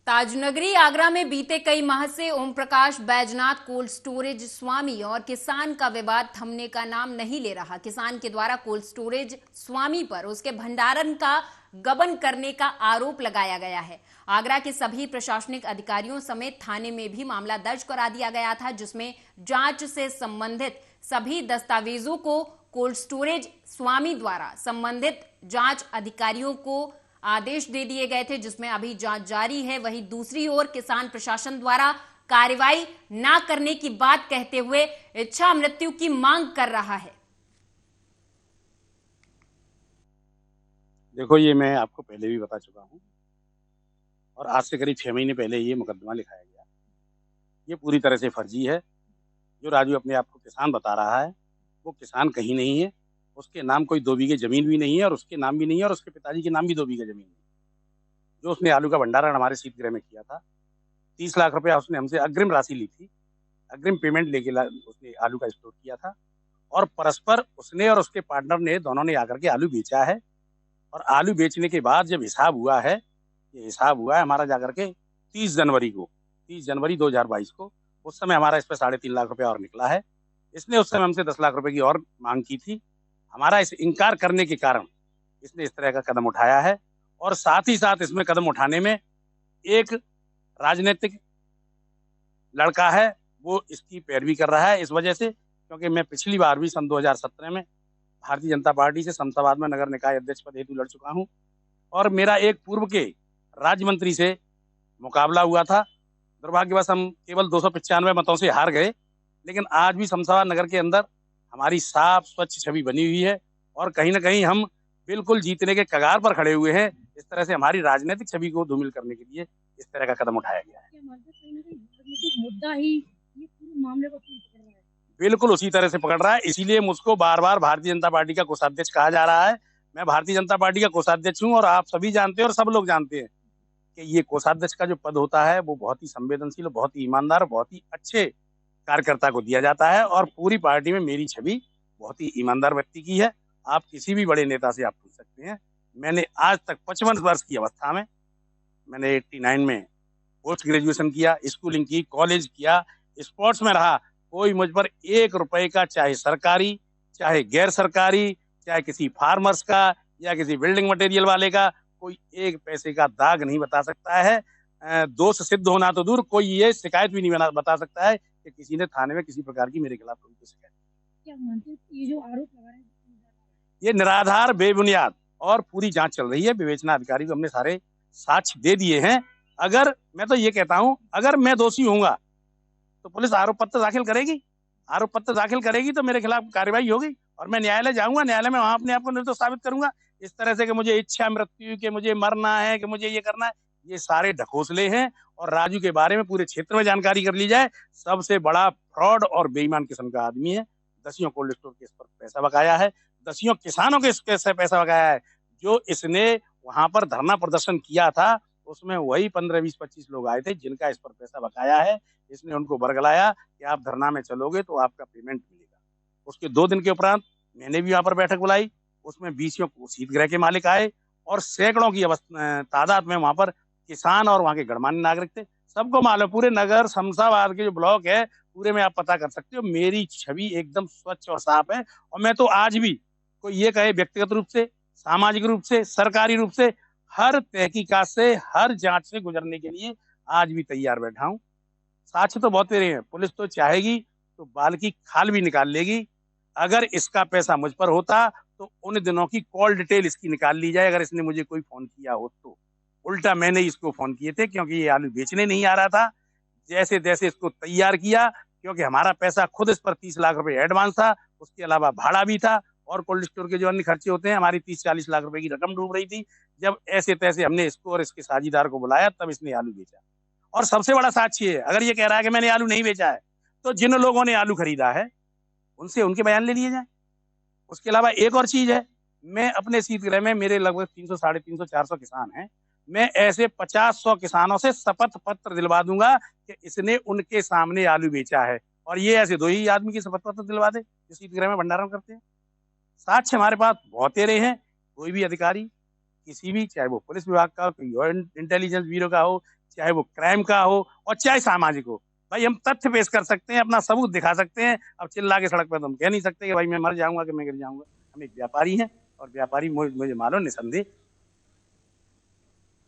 ताजनगरी आगरा में बीते कई माह से ओम प्रकाश बैजनाथ कोल्ड स्टोरेज स्वामी और किसान का विवाद थमने का नाम नहीं ले रहा। किसान के द्वारा कोल्ड स्टोरेज स्वामी पर उसके भंडारण का गबन करने का आरोप लगाया गया है। आगरा के सभी प्रशासनिक अधिकारियों समेत थाने में भी मामला दर्ज करा दिया गया था, जिसमें जांच से संबंधित सभी दस्तावेजों को कोल्ड स्टोरेज स्वामी द्वारा संबंधित जांच अधिकारियों को आदेश दे दिए गए थे, जिसमें अभी जांच जारी है। वहीं दूसरी ओर किसान प्रशासन द्वारा कार्रवाई न करने की बात कहते हुए इच्छा मृत्यु की मांग कर रहा है। देखो, ये मैं आपको पहले भी बता चुका हूं और आज से करीब 6 महीने पहले ये मुकदमा लिखाया गया। ये पूरी तरह से फर्जी है। जो राजू अपने आप को किसान बता रहा है, वो किसान कहीं नहीं है। उसके नाम कोई 2 बीघे जमीन भी नहीं है और उसके नाम भी नहीं है और उसके पिताजी के नाम भी 2 बीघे जमीन नहीं है। जो उसने आलू का भंडारण हमारे शीतगृह में किया था, 30 लाख रुपया उसने हमसे अग्रिम राशि ली थी। अग्रिम पेमेंट लेके उसने आलू का स्टोर किया था और परस्पर उसने और उसके पार्टनर ने दोनों ने आकर के आलू बेचा है। और आलू बेचने के बाद जब हिसाब हुआ है, ये हिसाब हुआ है हमारा जाकर के 30 जनवरी को, 30 जनवरी 2022 को। उस समय हमारा इस पर 3.5 लाख रुपया और निकला है। इसने उस समय हमसे 10 लाख रुपए की और मांग की थी। हमारा इस इनकार करने के कारण इसने इस तरह का कदम उठाया है। और साथ ही साथ इसमें कदम उठाने में एक राजनीतिक लड़का है, वो इसकी पैरवी कर रहा है। इस वजह से, क्योंकि मैं पिछली बार भी सन 2017 में भारतीय जनता पार्टी से शमशाबाद में नगर निकाय अध्यक्ष पद हेतु लड़ चुका हूं और मेरा एक पूर्व के राज्य मंत्री से मुकाबला हुआ था। दुर्भाग्यवश हम केवल 295 मतों से हार गए, लेकिन आज भी शमशाबाद नगर के अंदर हमारी साफ स्वच्छ छवि बनी हुई है और कहीं ना कहीं हम बिल्कुल जीतने के कगार पर खड़े हुए हैं। इस तरह से हमारी राजनीतिक छवि को धूमिल करने के लिए इस तरह का कदम उठाया गया है। मुद्दा ही ये पूरे मामले को पकड़ रहा है। बिल्कुल उसी तरह से पकड़ रहा है, इसीलिए मुझको बार बार भारतीय जनता पार्टी का कोषाध्यक्ष कहा जा रहा है। मैं भारतीय जनता पार्टी का कोषाध्यक्ष हूँ और आप सभी जानते हैं और सब लोग जानते हैं कि ये कोषाध्यक्ष का जो पद होता है वो बहुत ही संवेदनशील, बहुत ही ईमानदार, बहुत ही अच्छे कार्यकर्ता को दिया जाता है। और पूरी पार्टी में मेरी छवि बहुत ही ईमानदार व्यक्ति की है। आप किसी भी बड़े नेता से आप पूछ सकते हैं। मैंने आज तक 55 वर्ष की अवस्था में, मैंने 89 में पोस्ट ग्रेजुएशन किया, स्कूलिंग की, कॉलेज किया, स्पोर्ट्स में रहा। कोई मुझ पर 1 रुपए का, चाहे सरकारी चाहे गैर सरकारी, चाहे किसी फार्मर्स का या किसी बिल्डिंग मटेरियल वाले का, कोई 1 पैसे का दाग नहीं बता सकता है। दोष सिद्ध होना तो दूर, कोई ये शिकायत भी नहीं बता सकता है कि किसी ने थाने में किसी प्रकार की मेरे खिलाफ कोई शिकायत। क्या मानते हैं ये जो आरोप लगा रहे हैं ये निराधार, बेबुनियाद और पूरी जांच चल रही है। विवेचना अधिकारी को हमने सारे साक्ष्य दे दिए हैं। अगर मैं तो ये कहता हूं, अगर मैं दोषी होऊंगा तो पुलिस आरोप पत्र दाखिल करेगी। आरोप पत्र दाखिल करेगी तो मेरे खिलाफ कार्रवाई होगी और मैं न्यायालय जाऊंगा। न्यायालय में वहां अपने आप को निर्दोष साबित करूंगा। इस तरह से कि मुझे इच्छा मृत्यु, कि मुझे मरना है, कि मुझे ये करना है, ये सारे ढकोसले हैं। और राजू के बारे में पूरे क्षेत्र में जानकारी कर ली जाए, सबसे बड़ा फ्रॉड और बेईमान किस्म का आदमी है। दसियों कोल्ड स्टोर के इस पर पैसा बकाया है, दसियों किसानों के इसके पैसा बकाया है। जो इसने वहां पर धरना प्रदर्शन किया था, उसमें वही 15, 20, 25 लोग आए थे जिनका इस पर पैसा बकाया है। इसने उनको बरगलाया कि आप धरना में चलोगे तो आपका पेमेंट मिलेगा। उसके 2 दिन के उपरांत मैंने भी वहां पर बैठक बुलाई। उसमें 20 शीतगृह के मालिक आए और सैकड़ों की तादाद में वहां पर किसान और वहां के गणमान्य नागरिक थे। सबको मालूम, पूरे नगर शमशाबाद के जो ब्लॉक है पूरे में आप पता कर सकते हो, मेरी छवि एकदम स्वच्छ और साफ है। और मैं तो आज भी, कोई ये कहे व्यक्तिगत रूप से, सामाजिक रूप से, सरकारी रूप से, हर तहकीकात से, हर जांच से गुजरने के लिए आज भी तैयार बैठा हूं। साक्ष्य तो बहुत तेरे हैं, पुलिस तो चाहेगी तो बाल की खाल भी निकाल लेगी। अगर इसका पैसा मुझ पर होता तो उन दिनों की कॉल डिटेल इसकी निकाल ली जाए, अगर इसने मुझे कोई फोन किया हो तो। उल्टा मैंने इसको फोन किए थे, क्योंकि ये आलू बेचने नहीं आ रहा था। जैसे तैसे इसको तैयार किया, क्योंकि हमारा पैसा खुद इस पर 30 लाख रुपए एडवांस था, उसके अलावा भाड़ा भी था और कोल्ड स्टोर के जो अन्य खर्चे होते हैं, हमारी 30-40 लाख रुपए की रकम डूब रही थी। जब ऐसे तैसे हमने इसको और इसके साझीदार को बुलाया, तब इसने आलू बेचा। और सबसे बड़ा साक्ष्य है, अगर ये कह रहा है कि मैंने आलू नहीं बेचा है, तो जिन लोगों ने आलू खरीदा है उनसे उनके बयान ले लिए जाए। उसके अलावा एक और चीज है, मैं अपने शीतगृह में, मेरे लगभग 300, 350, 400 किसान हैं। मैं ऐसे 50-100 किसानों से शपथ पत्र दिलवा दूंगा कि इसने उनके सामने आलू बेचा है। और ये ऐसे 2 ही आदमी की शपथ पत्र दिलवा दे जो शीतगृह में भंडारण करते हैं। साक्ष्य हमारे पास बहुत तेरे हैं। कोई भी अधिकारी, किसी भी, चाहे वो पुलिस विभाग का, कोई और इंटेलिजेंस ब्यूरो का हो, चाहे वो क्राइम का हो और चाहे सामाजिक हो। भाई हम तथ्य पेश कर सकते हैं, अपना सबूत दिखा सकते हैं। अब चिल्ला के सड़क पर तो हम कह नहीं सकते कि भाई मैं मर जाऊंगा कि मैं गिर जाऊंगा। हम एक व्यापारी हैं और व्यापारी मुझे मालूम निसंदेह